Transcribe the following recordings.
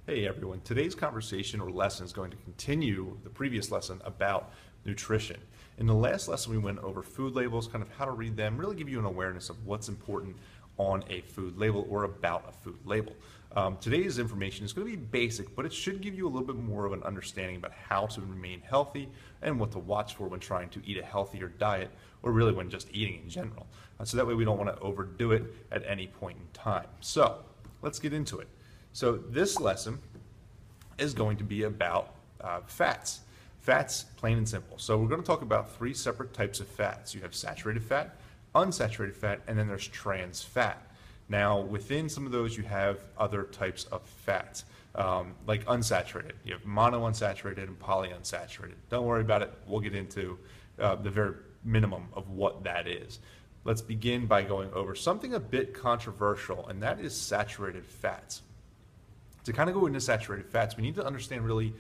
Hey everyone, today's conversation or lesson is going to continue the previous lesson about nutrition. In the last lesson we went over food labels, kind of how to read them, really give you an awareness of what's important on a food label or about a food label. Today's information is going to be basic, but it should give you a little bit more of an understanding about how to remain healthy and what to watch for when trying to eat a healthier diet or really when just eating in general. So that way we don't want to overdo it at any point in time. So let's get into it. So this lesson is going to be about fats. Fats, plain and simple. So we're going to talk about three separate types of fats. You have saturated fat, unsaturated fat, and then there's trans fat. Now within some of those you have other types of fats, like unsaturated. You have monounsaturated and polyunsaturated. Don't worry about it. We'll get into the very minimum of what that is. Let's begin by going over something a bit controversial, and that is saturated fats. To kind of go into saturated fats, we need to understand really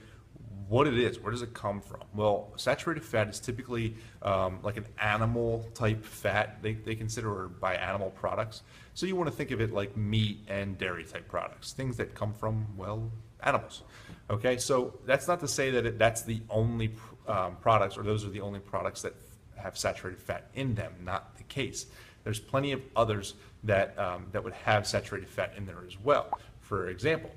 what it is. Where does it come from? Well, saturated fat is typically like an animal type fat. They consider it by animal products. So you want to think of it like meat and dairy type products, things that come from, well, animals. Okay, so that's not to say that that's the only products, or those are the only products that have saturated fat in them. Not the case. There's plenty of others that that would have saturated fat in there as well. For example,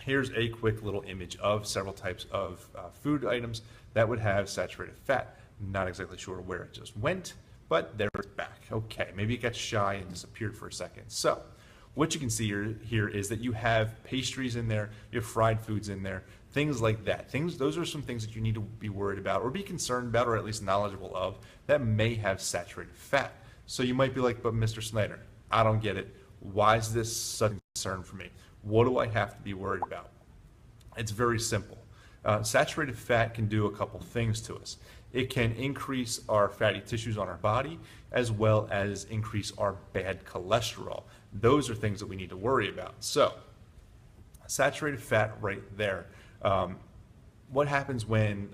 here's a quick little image of several types of food items that would have saturated fat. Not exactly sure where it just went, but there it's back. Okay, maybe it got shy and disappeared for a second. So what you can see here is that you have pastries in there, you have fried foods in there, things like that. Those are some things that you need to be worried about or be concerned about, or at least knowledgeable of, that may have saturated fat. So you might be like, but Mr. Snyder, I don't get it. Why is this such a concern for me? What do I have to be worried about? It's very simple. Saturated fat can do a couple things to us. It can increase our fatty tissues on our body, as well as increase our bad cholesterol. Those are things that we need to worry about. So, saturated fat right there. What happens when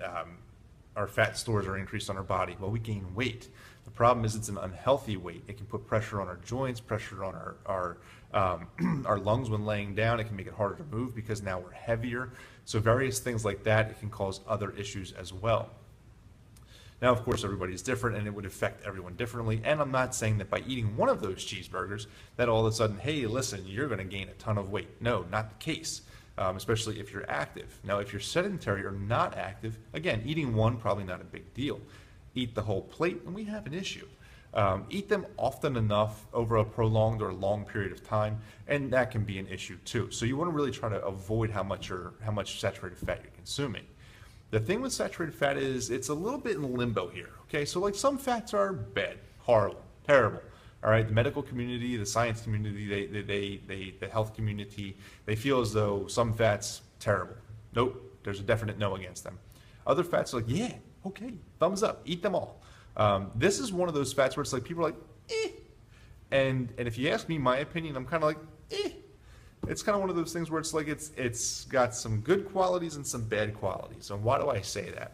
our fat stores are increased on our body? Well, we gain weight. The problem is it's an unhealthy weight. It can put pressure on our joints, pressure on our lungs when laying down. It can make it harder to move because now we're heavier. So various things like that. It can cause other issues as well. Now, of course, everybody is different and it would affect everyone differently. And I'm not saying that by eating one of those cheeseburgers that all of a sudden, hey, listen, you're going to gain a ton of weight. No, not the case. Especially if you're active. Now, if you're sedentary or not active, again, eating one, probably not a big deal. Eat the whole plate and we have an issue. Eat them often enough over a prolonged or long period of time, and that can be an issue too. So you want to really try to avoid how much saturated fat you're consuming. The thing with saturated fat is it's a little bit in limbo here. Okay, so like some fats are bad, horrible, terrible. All right, the medical community, the science community, the health community, they feel as though some fats terrible. Nope, there's a definite no against them. Other fats are like, yeah, okay, thumbs up, eat them all. This is one of those fats where it's like people are like, eh. And if you ask me my opinion, I'm kind of like, eh. It's kind of one of those things where it's like it's got some good qualities and some bad qualities. And why do I say that?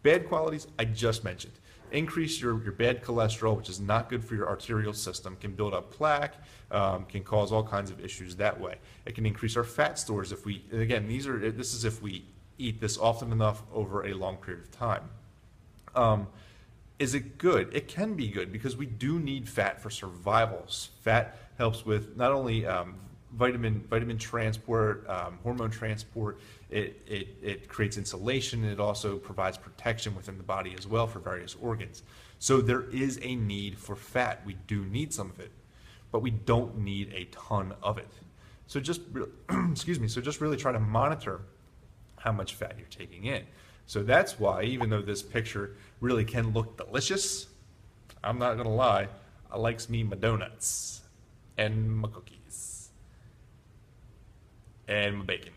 Bad qualities, I just mentioned. Increase your bad cholesterol, which is not good for your arterial system, can build up plaque, can cause all kinds of issues that way. It can increase our fat stores if we, again, this is if we eat this often enough over a long period of time. Is it good? It can be good because we do need fat for survival. Fat helps with not only vitamin transport, hormone transport. It creates insulation. It also provides protection within the body as well for various organs. So there is a need for fat. We do need some of it, but we don't need a ton of it. So just excuse me. So just really try to monitor how much fat you're taking in. So that's why, even though this picture really can look delicious, I'm not gonna lie, I likes me my donuts and my cookies and my bacon.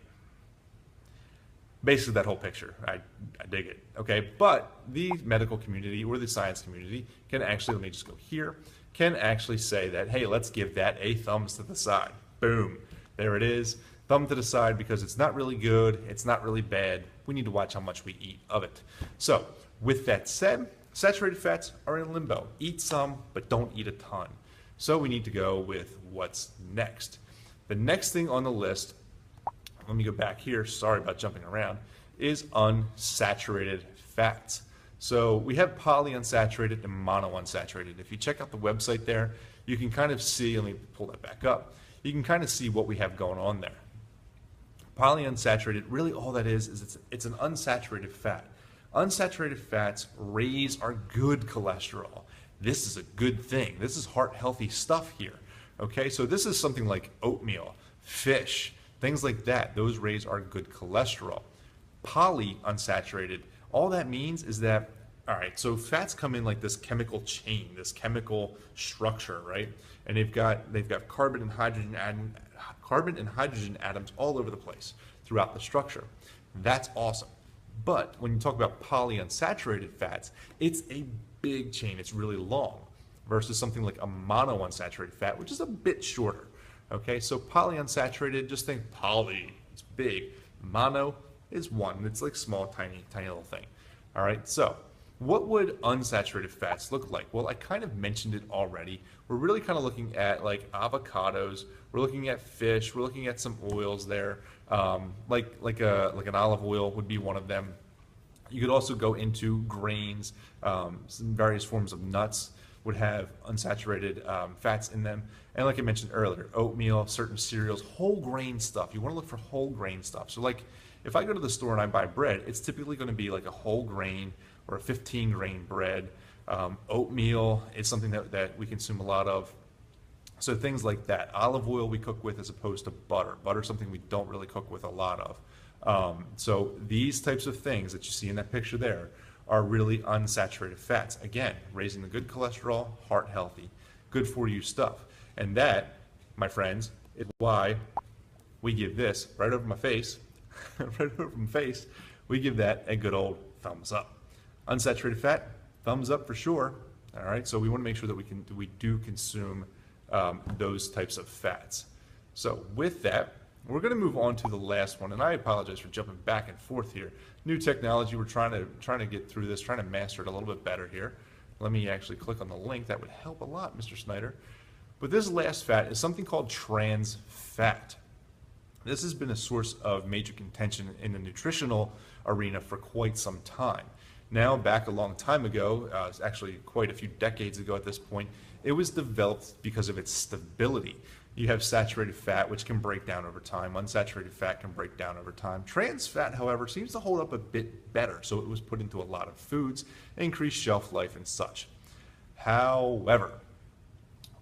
Basically that whole picture, I dig it, okay? But the medical community or the science community can actually, let me just go here, can actually say that, hey, let's give that a thumbs to the side. Boom, there it is. Thumb to the side because it's not really good, it's not really bad. We need to watch how much we eat of it. So with that said, saturated fats are in limbo. Eat some, but don't eat a ton. So we need to go with what's next. The next thing on the list let me go back here, sorry about jumping around, is unsaturated fats. So we have polyunsaturated and monounsaturated. If you check out the website there, you can kind of see, let me pull that back up, you can kind of see what we have going on there. Polyunsaturated, really all that is it's an unsaturated fat. Unsaturated fats raise our good cholesterol. This is a good thing. This is heart healthy stuff here. Okay, so this is something like oatmeal, fish, things like that. Those raise our good cholesterol. Polyunsaturated, all that means is that, all right, so fats come in like this chemical chain, this chemical structure, right? And they've got carbon and hydrogen atoms all over the place throughout the structure. That's awesome. But when you talk about polyunsaturated fats, it's a big chain. It's really long versus something like a monounsaturated fat, which is a bit shorter. Okay, so polyunsaturated, just think poly, it's big. Mono is one. It's like small, tiny little thing. All right, so what would unsaturated fats look like? Well, I kind of mentioned it already. We're really kind of looking at like avocados. We're looking at fish. We're looking at some oils there. Like an olive oil would be one of them. You could also go into grains. Some various forms of nuts would have unsaturated fats in them. And like I mentioned earlier, oatmeal, certain cereals, whole grain stuff. You want to look for whole grain stuff. So like if I go to the store and I buy bread, it's typically going to be like a whole grain or a 15 grain bread. Oatmeal is something that we consume a lot of. So things like that. Olive oil we cook with as opposed to butter. Butter is something we don't really cook with a lot of. So these types of things that you see in that picture there are really unsaturated fats. Again, raising the good cholesterol, heart healthy, good for you stuff. And that, my friends, is why we give this right over my face, right over my face, we give that a good old thumbs up. Unsaturated fat, thumbs up for sure. All right, so we want to make sure that we do consume those types of fats. So with that, we're going to move on to the last one, and I apologize for jumping back and forth here. New technology, we're trying to get through this, trying to master it a little bit better here. Let me actually click on the link. That would help a lot, Mr. Snyder. But this last fat is something called trans fat. This has been a source of major contention in the nutritional arena for quite some time. Now, back a long time ago, actually quite a few decades ago at this point, it was developed because of its stability. You have saturated fat, which can break down over time. Unsaturated fat can break down over time. Trans fat, however, seems to hold up a bit better, so it was put into a lot of foods, increased shelf life and such. However,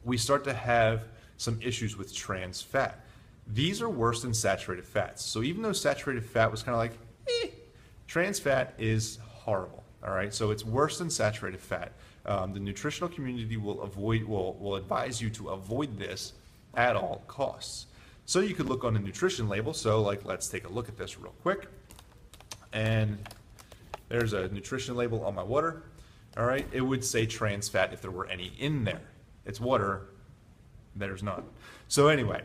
we start to have some issues with trans fat. These are worse than saturated fats. So even though saturated fat was kind of like, trans fat is horrible. All right, so it's worse than saturated fat. The nutritional community will advise you to avoid this at all costs. So you could look on the nutrition label. So like, let's take a look at this real quick. And there's a nutrition label on my water. All right, it would say trans fat if there were any in there. It's water, there's none. So anyway,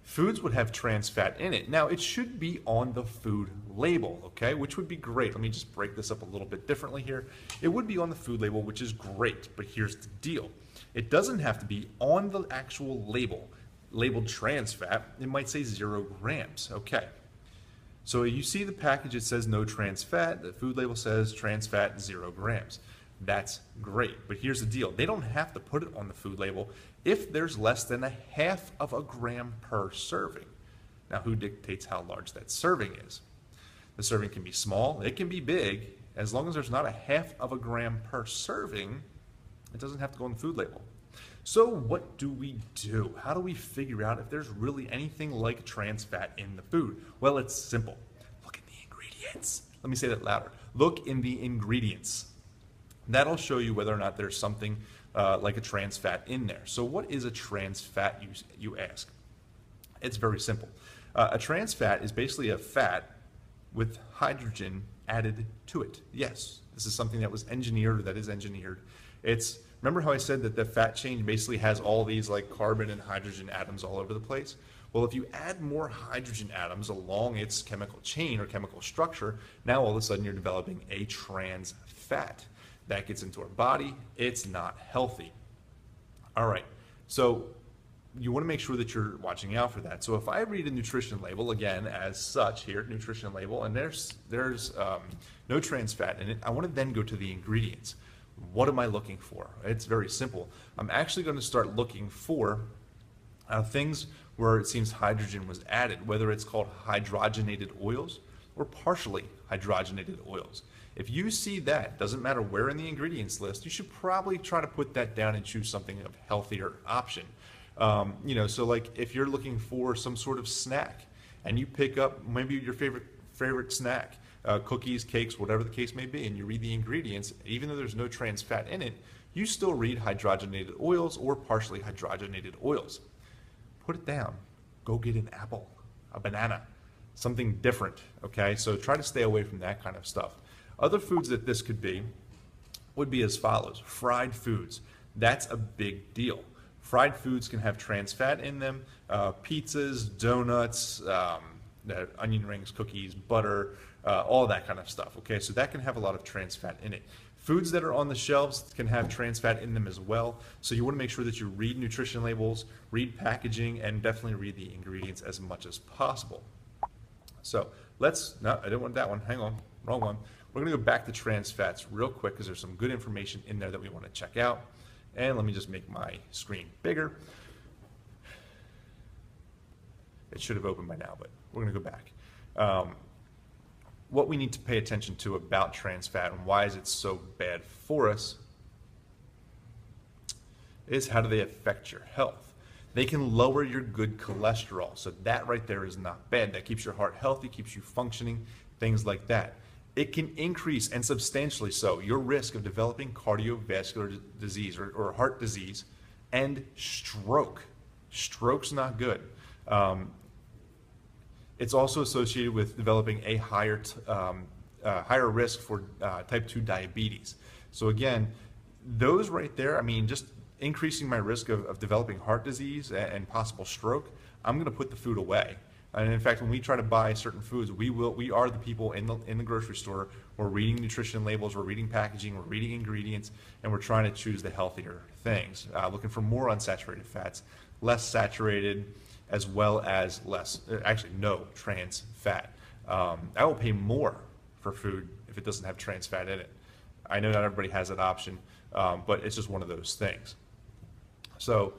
foods would have trans fat in it. Now, it should be on the food label, okay, which would be great. Let me just break this up a little bit differently here. It would be on the food label, which is great, but here's the deal. It doesn't have to be on the actual label, labeled trans fat. It might say 0 grams, okay. So you see the package, it says no trans fat. The food label says trans fat 0 grams. That's great, but here's the deal. They don't have to put it on the food label if there's less than 1/2 gram per serving. Now, who dictates how large that serving is? The serving can be small, it can be big. As long as there's not 1/2 gram per serving, it doesn't have to go on the food label. So what do we do? How do we figure out if there's really anything like trans fat in the food? Well, it's simple. Look at the ingredients. Let me say that louder. Look in the ingredients. That'll show you whether or not there's something like a trans fat in there. So what is a trans fat, you ask? It's very simple. A trans fat is basically a fat with hydrogen added to it. Yes, this is something that was engineered, or that is engineered. Remember how I said that the fat chain basically has all these like carbon and hydrogen atoms all over the place? Well, if you add more hydrogen atoms along its chemical chain or chemical structure, now all of a sudden you're developing a trans fat. That gets into our body, it's not healthy. All right, so you want to make sure that you're watching out for that. So if I read a nutrition label, again, as such here, nutrition label, and there's no trans fat in it, I want to then go to the ingredients. What am I looking for? It's very simple. I'm actually going to start looking for things where it seems hydrogen was added, whether it's called hydrogenated oils or partially hydrogenated oils. If you see that, doesn't matter where in the ingredients list, you should probably try to put that down and choose something of healthier option. So like if you're looking for some sort of snack and you pick up maybe your favorite snack, cookies, cakes, whatever the case may be, and you read the ingredients, even though there's no trans fat in it, you still read hydrogenated oils or partially hydrogenated oils. Put it down. Go get an apple, a banana, something different, okay? So try to stay away from that kind of stuff. Other foods that this could be would be as follows. Fried foods. That's a big deal. Fried foods can have trans fat in them. Pizzas, donuts, onion rings, cookies, butter, all that kind of stuff, okay? So that can have a lot of trans fat in it. Foods that are on the shelves can have trans fat in them as well. So you want to make sure that you read nutrition labels, read packaging, and definitely read the ingredients as much as possible. So no, I didn't want that one. Hang on, wrong one. We're going to go back to trans fats real quick because there's some good information in there that we want to check out. And let me just make my screen bigger. It should have opened by now, but we're going to go back. What we need to pay attention to about trans fat and why is it so bad for us is how do they affect your health? They can lower your good cholesterol. So that right there is not bad. That keeps your heart healthy, keeps you functioning, things like that. It can increase, and substantially so, your risk of developing cardiovascular disease or heart disease and stroke. Stroke's not good. It's also associated with developing a higher risk for type 2 diabetes. So again, those right there, I mean, just increasing my risk of developing heart disease and possible stroke, I'm going to put the food away. And in fact, when we try to buy certain foods, we are the people in the grocery store. We're reading nutrition labels, we're reading packaging, we're reading ingredients, and we're trying to choose the healthier things. Looking for more unsaturated fats, less saturated, as well as no trans fat. I will pay more for food if it doesn't have trans fat in it. I know not everybody has that option, but it's just one of those things. So,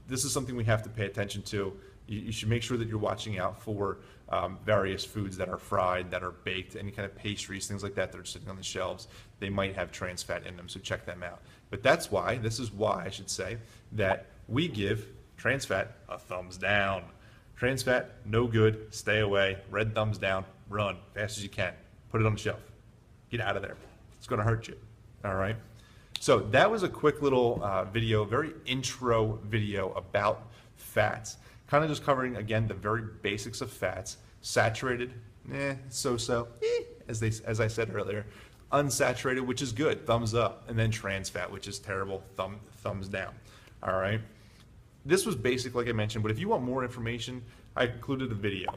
this is something we have to pay attention to. You should make sure that you're watching out for various foods that are fried, that are baked, any kind of pastries, things like that that are sitting on the shelves. They might have trans fat in them, so check them out. But this is why I should say, that we give trans fat a thumbs down. Trans fat, no good, stay away, red thumbs down, run fast as you can. Put it on the shelf. Get out of there. It's gonna hurt you, all right? So that was a quick little video, very intro video about fats. Kind of just covering, again, the very basics of fats. Saturated, so-so, as I said earlier. Unsaturated, which is good, thumbs up. And then trans fat, which is terrible, thumbs down. All right. This was basic, like I mentioned, but if you want more information, I included a video.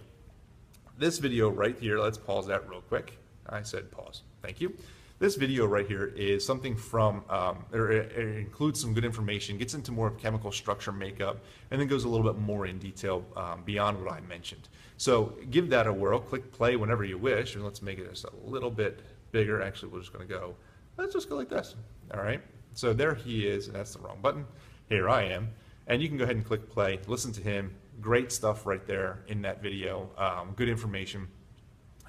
This video right here, let's pause that real quick. I said pause. Thank you. This video right here is something from, it includes some good information, gets into more of chemical structure, makeup, and then goes a little bit more in detail beyond what I mentioned. So give that a whirl, click play whenever you wish, and let's make it just a little bit bigger. Actually, we're just gonna go, let's just go like this, all right? So there he is, and that's the wrong button. Here I am, and you can go ahead and click play, listen to him. Great stuff right there in that video, good information.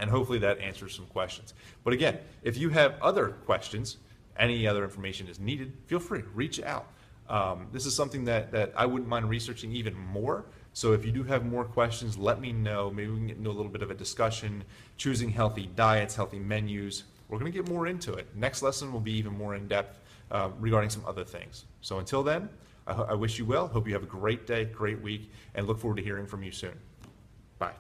And hopefully that answers some questions. But again, if you have other questions, any other information is needed, feel free, reach out. This is something that I wouldn't mind researching even more. So if you do have more questions, let me know. Maybe we can get into a little bit of a discussion, choosing healthy diets, healthy menus. We're gonna get more into it. Next lesson will be even more in depth regarding some other things. So until then, I wish you well, hope you have a great day, great week, and look forward to hearing from you soon. Bye.